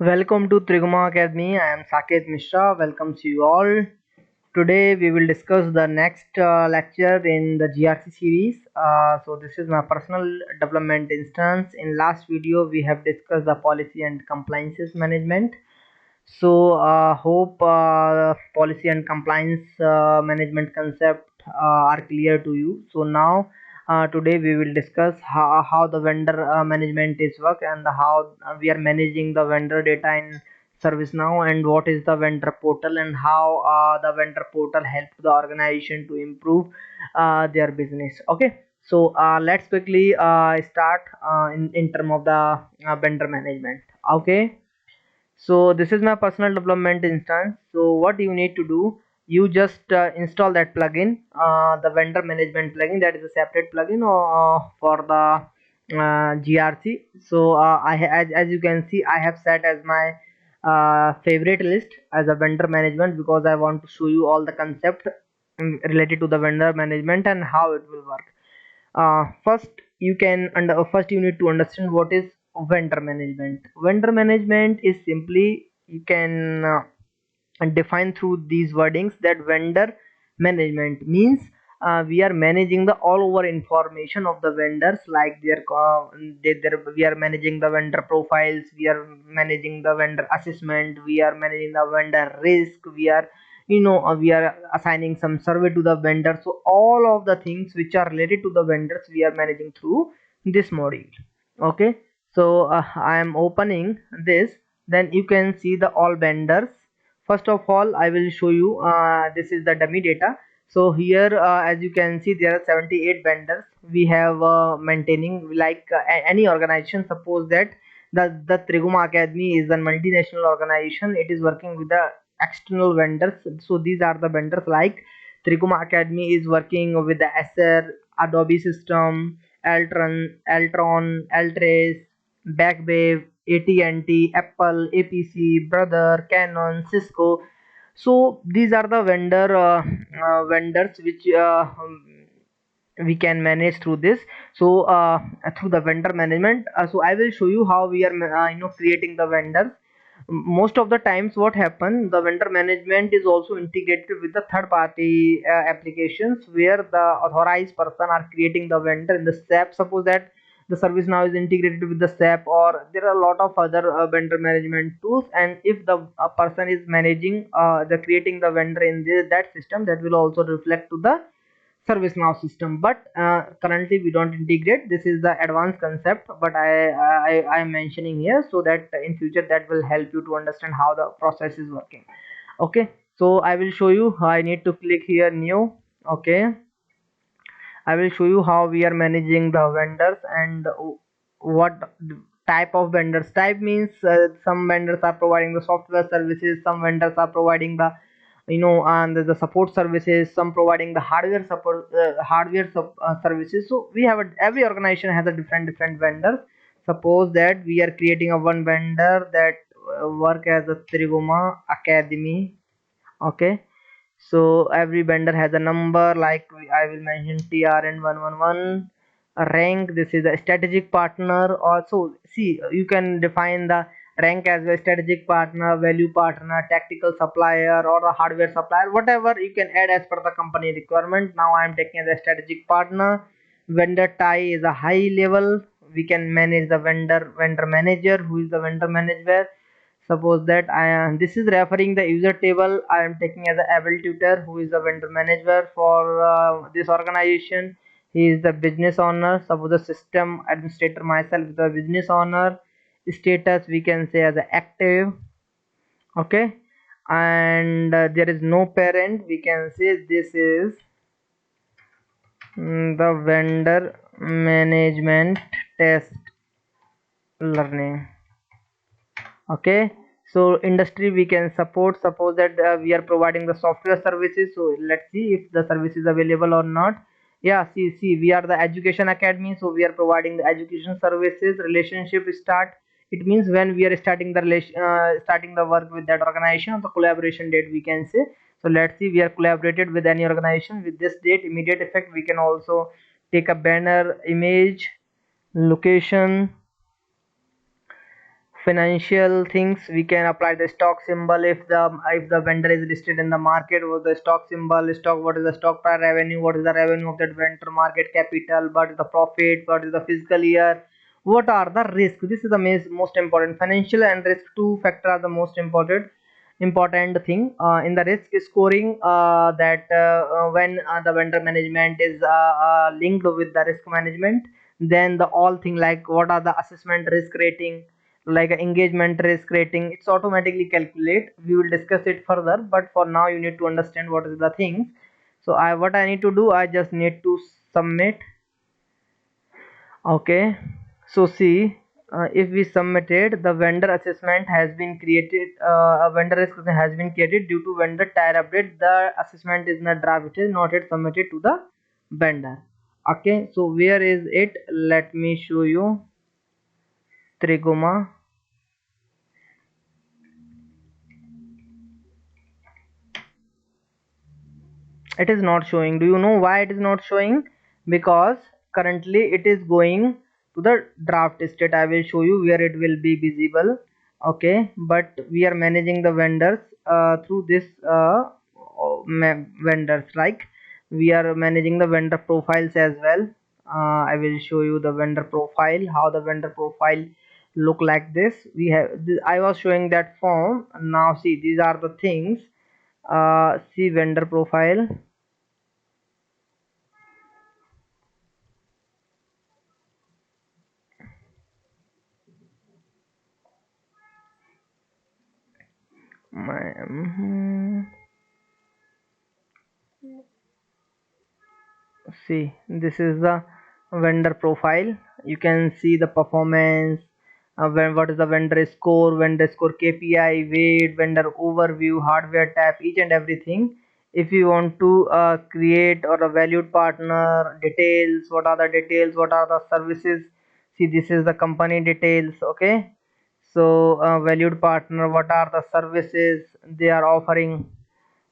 Welcome to Triguma Academy. I am Saket Mishra. Welcomes you all. Today we will discuss the next lecture in the GRC series. So this is my personal development instance. In last video we have discussed the policy and compliances management. So hope policy and compliance management concept are clear to you. So now today we will discuss how the vendor management is work and how we are managing the vendor data in ServiceNow, and what is the vendor portal and how the vendor portal helps the organization to improve their business. Okay, so let's quickly start in term of the vendor management. Okay, so this is my personal development instance. So what you need to do, you just install that plugin, the vendor management plugin. That is a separate plugin for the GRC. So as you can see, I have set as my favorite list as a vendor management, because I want to show you all the concept related to the vendor management and how it will work. First you need to understand what is vendor management. Vendor management is simply, you can define through these wordings, that vendor management means we are managing the all over information of the vendors, like we are managing the vendor profiles, we are managing the vendor assessment, we are managing the vendor risk, we are assigning some survey to the vendor. So all of the things which are related to the vendors we are managing through this module. Okay, so I am opening this. Then you can see the all vendors. First of all, I will show you, this is the dummy data. So here, as you can see, there are 78 vendors we have maintaining, like any organization. Suppose that the Triguma Academy is a multinational organization, it is working with the external vendors. So these are the vendors, like Triguma Academy is working with the Acer, Adobe System, Altron, Altrace, Backwave, AT&T, Apple, APC, Brother, Canon, Cisco. So these are the vendors which we can manage through this. So through the vendor management. So I will show you how we are creating the vendors. Most of the times what happen, the vendor management is also integrated with the third party applications, where the authorized person are creating the vendor in the SAP. Suppose that the ServiceNow is integrated with the SAP, or there are a lot of other vendor management tools, and if the person is managing the creating the vendor in that system, that will also reflect to the ServiceNow system. But currently we don't integrate. This is the advanced concept, but I am mentioning here so that in future that will help you to understand how the process is working. Okay, so I will show you. I need to click here new. Okay, I will show you how we are managing the vendors and what type of vendors. Type means some vendors are providing the software services, some vendors are providing the and the support services, some providing the hardware support, services. So we have every organization has a different vendors. Suppose that we are creating a one vendor that work as a Triguma Academy. Okay, so every vendor has a number, like I will mention TRN111. Rank, this is a strategic partner. Also, see, you can define the rank as a strategic partner, value partner, tactical supplier, or a hardware supplier, whatever you can add as per the company requirement. Now I am taking as a strategic partner. Vendor tie is a high level. We can manage the vendor manager. Who is the vendor manager? Suppose that I am, this is referring the user table. I am taking as a able tutor, who is the vendor manager for this organization. He is the business owner. Suppose the system administrator, myself, the business owner. Status we can say as a active. Okay, and there is no parent, we can say this is the vendor management test learning. Okay, so industry we can support. Suppose that we are providing the software services. So let's see if the service is available or not. Yeah, see, we are the education academy, so we are providing the education services. Relationship start, it means when we are starting the starting the work with that organization, the collaboration date we can say. So let's see, we are collaborated with any organization with this date. Immediate effect, we can also take a banner image, location, financial things, we can apply the stock symbol. If the vendor is listed in the market, what the stock symbol, stock, what is the stock per revenue, what is the revenue of that vendor, market capital, what is the profit, what is the fiscal year, what are the risk. This is the most important. Financial and risk two factor are the most important thing in the risk scoring, that when the vendor management is linked with the risk management, then the all thing like what are the assessment risk rating, like engagement risk rating, it's automatically calculate. We will discuss it further, but for now you need to understand what is the things. So what I need to do, I just need to submit. Okay, so see, if we submitted, the vendor assessment has been created, a vendor risk assessment has been created due to vendor tier update. The assessment is not draft, it is not yet submitted to the vendor. Okay, so where is it? Let me show you. Triguma. It is not showing. Do you know why it is not showing? Because currently it is going to the draft state. I will show you where it will be visible. Okay, but we are managing the vendors through this vendors, like we are managing the vendor profiles as well. I will show you the vendor profile, how the vendor profile look like this. We have I was showing that form. Now see, these are the things. See vendor profile. My see, this is the vendor profile. You can see the performance, what is the vendor score KPI, weight, vendor overview, hardware tab, each and everything. If you want to create or a valued partner details, what are the details, what are the services. See, this is the company details. Okay, so valued partner, what are the services they are offering.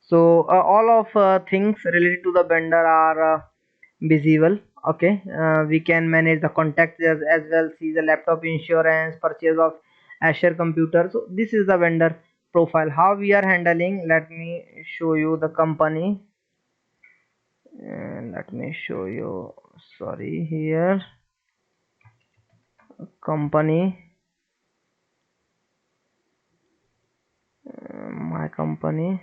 So all of things related to the vendor are visible. Okay, we can manage the contacts as well, see the laptop insurance, purchase of Azure computer. So this is the vendor profile, how we are handling. Let me show you the company, and let me show you, sorry, here company, my company.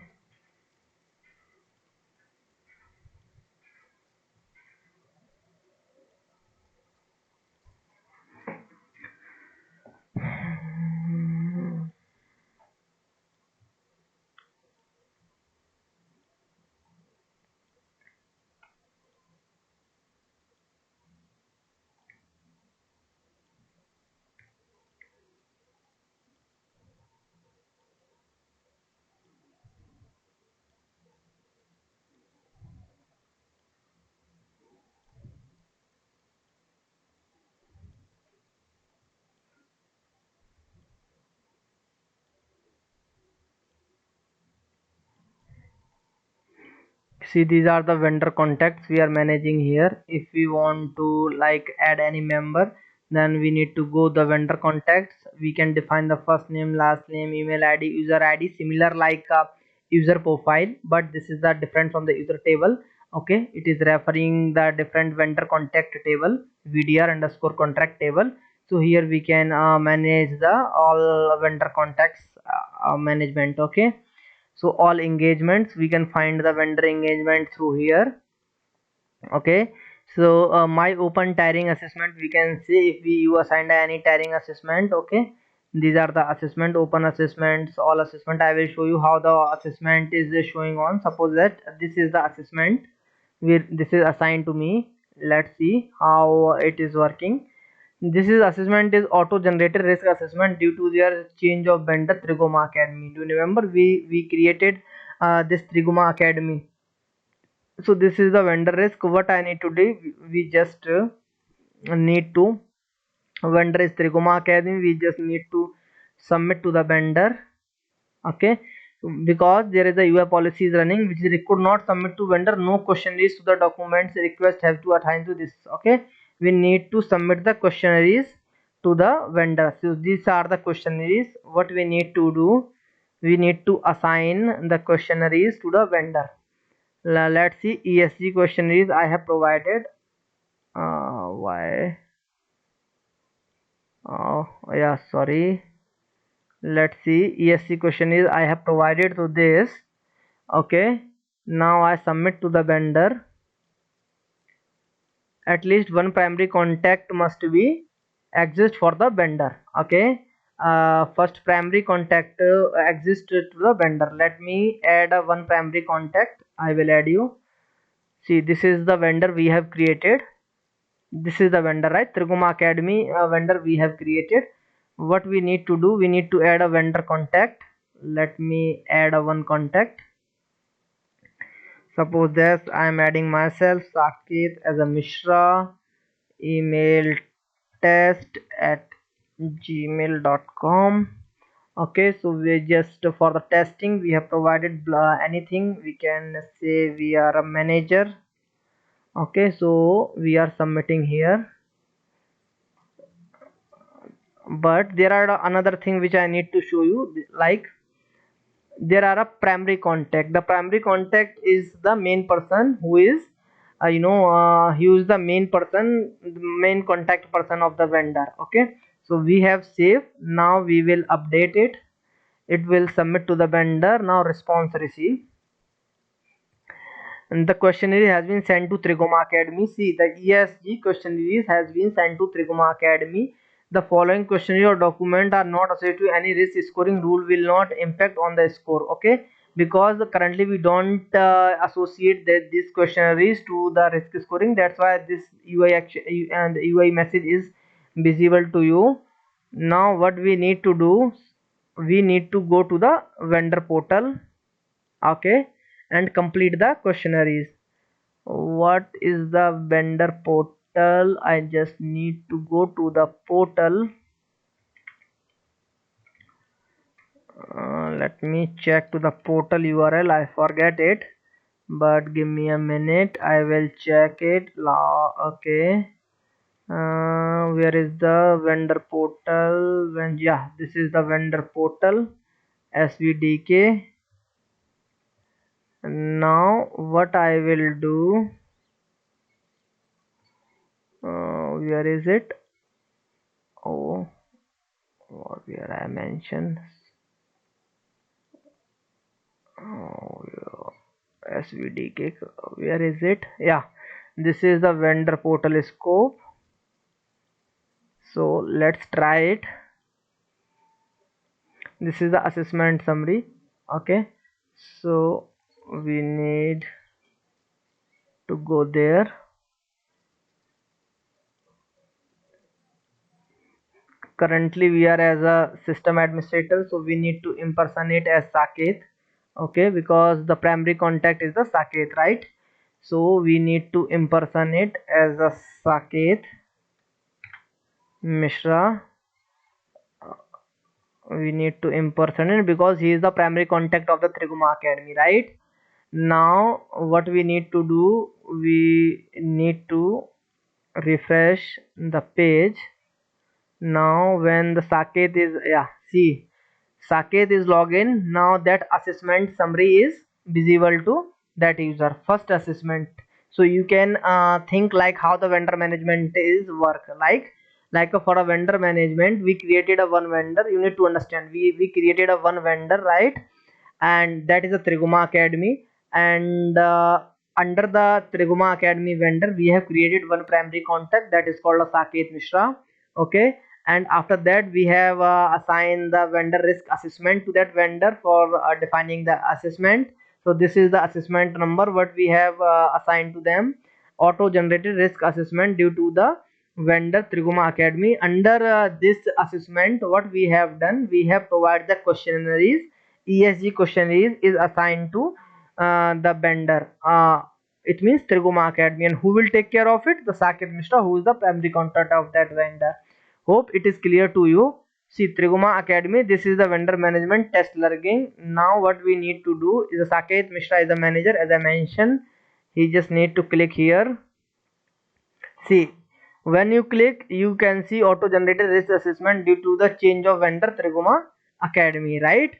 See, these are the vendor contacts we are managing here. If we want to like add any member, then we need to go the vendor contacts. We can define the first name, last name, email id, user id, similar like user profile, but this is the different from the user table. Okay, it is referring the different vendor contact table, vdr underscore contract table. So here we can manage the all vendor contacts management. Okay, so all engagements, we can find the vendor engagement through here. Okay, so my open tiering assessment, we can see if we you assigned any tiering assessment. Okay, these are the assessment, open assessments, all assessment. I will show you how the assessment is showing on. Suppose that this is the assessment where this is assigned to me. Let's see how it is working. This is assessment is auto generated risk assessment due to their change of vendor. Triguma Academy, do you remember we created this Triguma Academy? So this is the vendor risk. What I need to do, we just need to, vendor is Triguma Academy, we just need to submit to the vendor. Okay, because there is a UI policy is running which is could not submit to vendor, no questionnaires to the documents request have to attach to this. Okay, we need to submit the questionnaires to the vendor. So these are the questionnaires. What we need to do, we need to assign the questionnaires to the vendor. Let's see, ESG questionnaires I have provided. Why? Oh yeah, sorry. Let's see, ESG questionnaires I have provided to this. Okay, now I submit to the vendor. At least one primary contact must be exist for the vendor. Okay, first primary contact exists to the vendor. Let me add a one primary contact. I will add you. See, this is the vendor we have created. This is the vendor, right? Triguma Academy vendor we have created. What we need to do, we need to add a vendor contact. Let me add a one contact. Suppose that I am adding myself, Saket as a Mishra, email test at gmail.com. Okay, so we just for the testing we have provided anything. We can say we are a manager. Okay, so we are submitting here, but there are another thing which I need to show you, like there are a primary contact. The primary contact is the main person who is he is the main person, the main contact person of the vendor. Okay, so we have saved. Now we will update it. It will submit to the vendor. Now response received. And the questionnaire has been sent to Triguma Academy. See, the ESG questionnaire has been sent to Triguma Academy. The following questionnaire or document are not associated to any risk scoring rule, will not impact on the score. Okay, because currently we don't associate these questionnaires to the risk scoring. That's why this UI action and UI message is visible to you. Now what we need to do, we need to go to the vendor portal. Okay, and complete the questionnaires. What is the vendor portal? I just need to go to the portal. Let me check to the portal URL. I forget it, but give me a minute. I will check it. Okay, where is the vendor portal? Yeah, this is the vendor portal, SVDK. Now what I will do, where is it? Oh, where I mentioned, oh, SVDK, where is it? Yeah, this is the vendor portal scope. So let's try it. This is the assessment summary. Okay, so we need to go there. Currently we are as a system administrator, so we need to impersonate as Saket. Okay, because the primary contact is the Saket, right? So we need to impersonate as a Saket Mishra. We need to impersonate because he is the primary contact of the Triguma Academy, right? Now what we need to do, we need to refresh the page. Now when the Saket is, yeah, see, Saket is login. Now that assessment summary is visible to that user, first assessment. So you can think like how the vendor management is work, like for a vendor management we created a one vendor. You need to understand, we created a one vendor, right? And that is a Triguma Academy. And under the Triguma Academy vendor we have created one primary contact, that is called a Saket Mishra. Okay, and after that we have assigned the vendor risk assessment to that vendor for defining the assessment. So this is the assessment number what we have assigned to them, auto generated risk assessment due to the vendor Triguma Academy. Under this assessment what we have done, we have provided the questionnaires. ESG questionnaires is assigned to the vendor, it means Triguma Academy. And who will take care of it? The Saket Mishra, who is the primary contact of that vendor. Hope it is clear to you. See, Triguma Academy, this is the vendor management test learning. Now what we need to do is, Saket Mishra is the manager, as I mentioned. He just need to click here. See, When you click, you can see auto generated risk assessment due to the change of vendor Triguma Academy, right?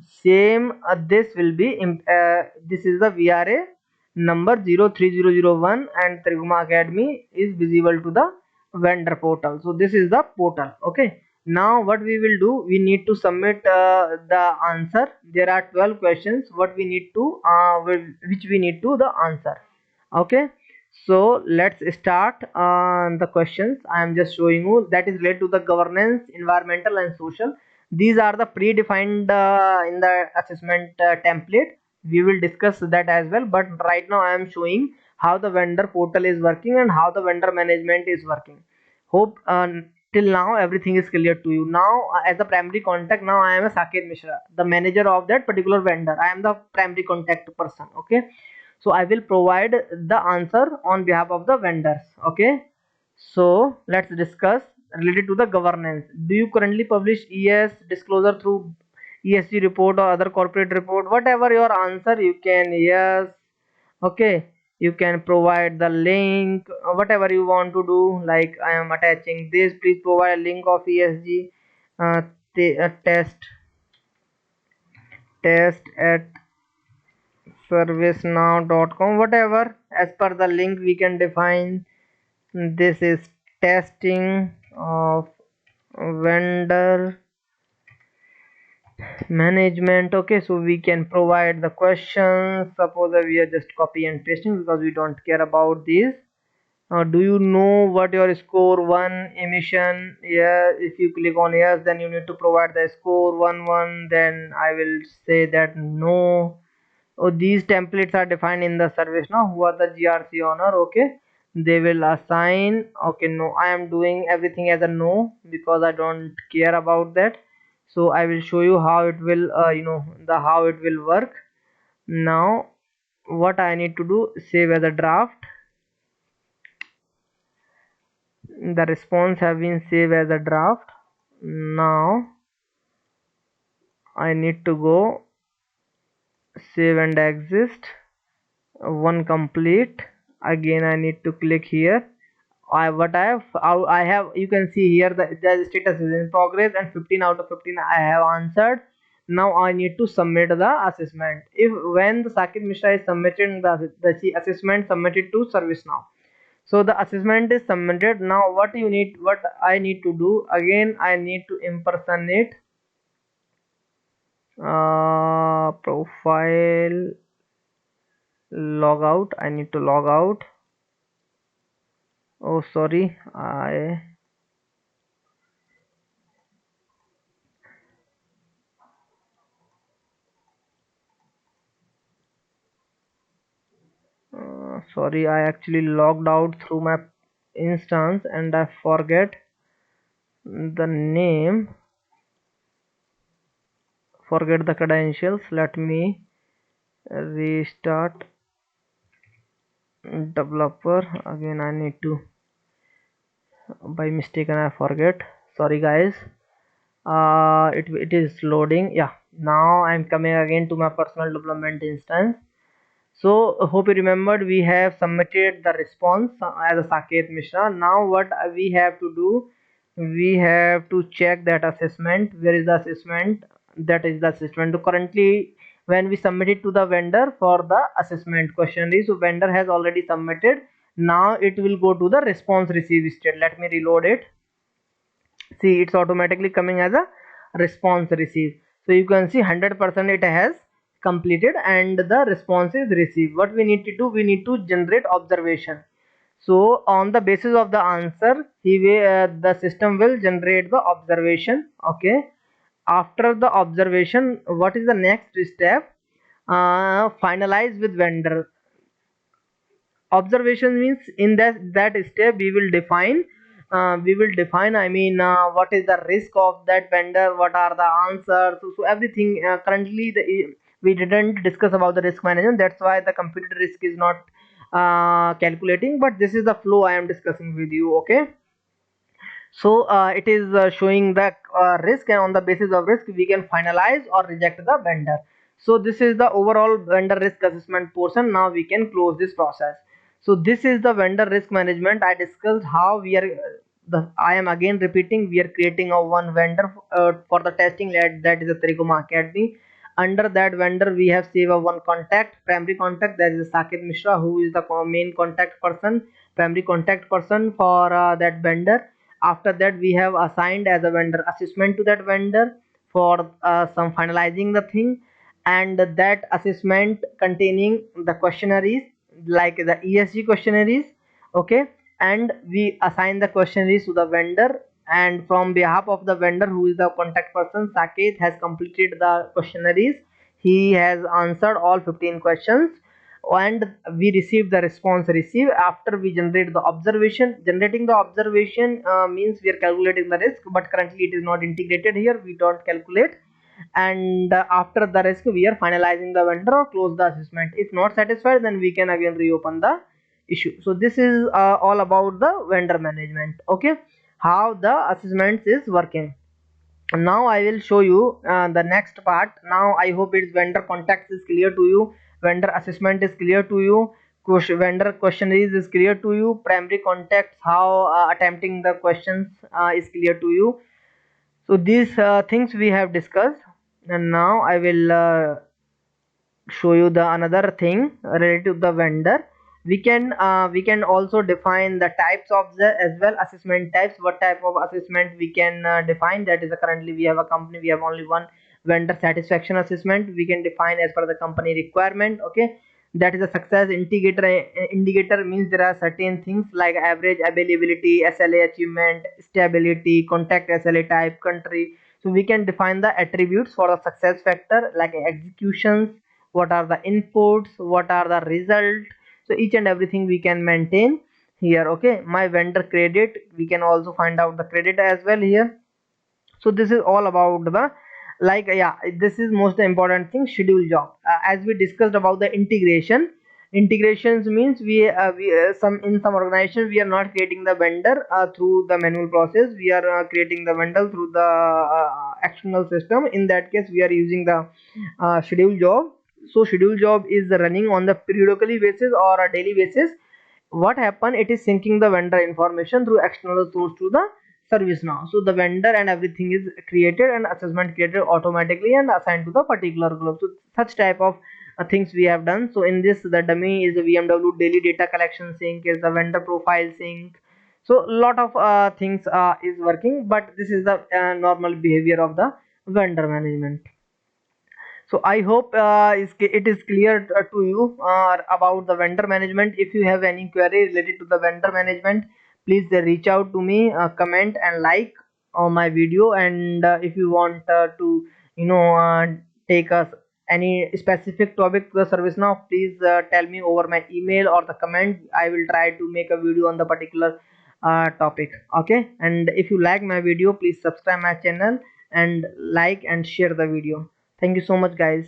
Same, this will be this is the VRA number 03001 and Triguma Academy is visible to the vendor portal. So this is the portal. Okay, now what we will do, we need to submit the answer. There are 12 questions what we need to which we need to the answer. Okay, so let's start the questions. I am just showing you that is related to the governance, environmental and social. These are the predefined in the assessment template. We will discuss that as well, but right now I am showing how the vendor portal is working and how the vendor management is working. Hope till now everything is clear to you. Now as a primary contact, now I am a Saket Mishra, the manager of that particular vendor. I am the primary contact person. Okay, so I will provide the answer on behalf of the vendors. Okay, so let's discuss related to the governance. Do you currently publish ES disclosure through ESG report or other corporate report? Whatever your answer, you can yes. Okay, you can provide the link, whatever you want to do. Like I am attaching this, please provide a link of ESG uh, test at servicenow.com. Whatever as per the link we can define. This is testing of vendor management. Okay, so we can provide the questions. Suppose that we are just copy and pasting because we don't care about these. Do you know what your score 1 emission? Yeah, if you click on yes, then you need to provide the score 1 1. Then I will say that no. Oh, these templates are defined in the service now. Who are the GRC owner? Okay, they will assign. Okay, no, I am doing everything as a no because I don't care about that. So I will show you how it will the how it will work. Now what I need to do, save as a draft. The response have been saved as a draft. Now I need to go save and exist. One complete. Again I need to click here. I have, you can see here the status is in progress and 15 out of 15 I have answered. Now I need to submit the assessment. If when the Saket Mishra is submitted, the assessment submitted to ServiceNow. So the assessment is submitted. Now what I need to do, again I need to impersonate profile logout. I need to log out. Oh sorry, I sorry, I actually logged out through my instance and I forget the name, forget the credentials. Let me restart developer. Again I need to, by mistake and I forget, sorry guys. It is loading. Yeah, now I'm coming again to my personal development instance. So hope you remembered we have submitted the response as a Saket Mishra. Now what we have to do, we have to check that assessment. Where is the assessment? That is the assessment. So currently when we submit it to the vendor for the assessment questionnaire, so vendor has already submitted. Now it will go to the response receive state. Let me reload it. See, it's automatically coming as a response received. So you can see 100% it has completed and the response is received. What we need to do, we need to generate observation. So on the basis of the answer, the system will generate the observation. Okay, after the observation, what is the next step? Finalize with vendor. Observation means in that step we will define, I mean, what is the risk of that vendor, what are the answers. So everything, currently we didn't discuss about the risk management, that's why the computed risk is not calculating, but this is the flow I am discussing with you. Okay, so it is showing the risk, and on the basis of risk we can finalize or reject the vendor. So this is the overall vendor risk assessment portion. Now we can close this process. So this is the vendor risk management. I discussed how we are I am again repeating, we are creating a one vendor for the testing lab, that is a Triguma Academy. Under that vendor we have saved a one contact, primary contact, that is Saket Mishra, who is the main contact person, primary contact person for that vendor. After that we have assigned as a vendor assessment to that vendor for some finalizing the thing, and that assessment containing the questionnaires like the ESG questionnaires. Okay, and we assign the questionnaires to the vendor, and from behalf of the vendor, who is the contact person, Saket has completed the questionnaires. He has answered all 15 questions, and we receive the response received after we generate the observation. Generating the observation means we are calculating the risk, but currently it is not integrated here, we don't calculate. And after the risk we are finalizing the vendor or close the assessment. If not satisfied, then we can again reopen the issue. So this is all about the vendor management. Okay, how the assessments is working. Now I will show you the next part. Now I hope its vendor contacts is clear to you, vendor assessment is clear to you, vendor questionnaires is clear to you, primary contacts, how attempting the questions is clear to you. So these things we have discussed, and now I will show you the another thing related to the vendor. We can also define the types of the as well assessment types. What type of assessment we can define, that is currently we have a company, we have only one vendor satisfaction assessment. We can define as per the company requirement. Okay, that is a success indicator means there are certain things like average availability, SLA achievement, stability, contact SLA type, country. So we can define the attributes for the success factor like executions, what are the inputs, what are the result. So each and everything we can maintain here. Okay, my vendor credit, we can also find out the credit as well here. So this is all about the, like, yeah, this is most important thing, schedule job. As we discussed about the integrations means we some in some organization we are not creating the vendor through the manual process, we are creating the vendor through the external system. In that case we are using the schedule job. So schedule job is running on the periodically basis or a daily basis. What happen, it is syncing the vendor information through external source to the ServiceNow. So the vendor and everything is created and assessment created automatically and assigned to the particular group. So such type of things we have done. So in this, the dummy is the VMW daily data collection sync, is the vendor profile sync. So lot of things is working, but this is the normal behavior of the vendor management. So I hope it is clear to you about the vendor management. If you have any query related to the vendor management, please reach out to me, comment and like on my video. And if you want to take us any specific topic to the service now, please tell me over my email or the comment. I will try to make a video on the particular topic. Okay, and if you like my video, please subscribe my channel and like and share the video. Thank you so much, guys.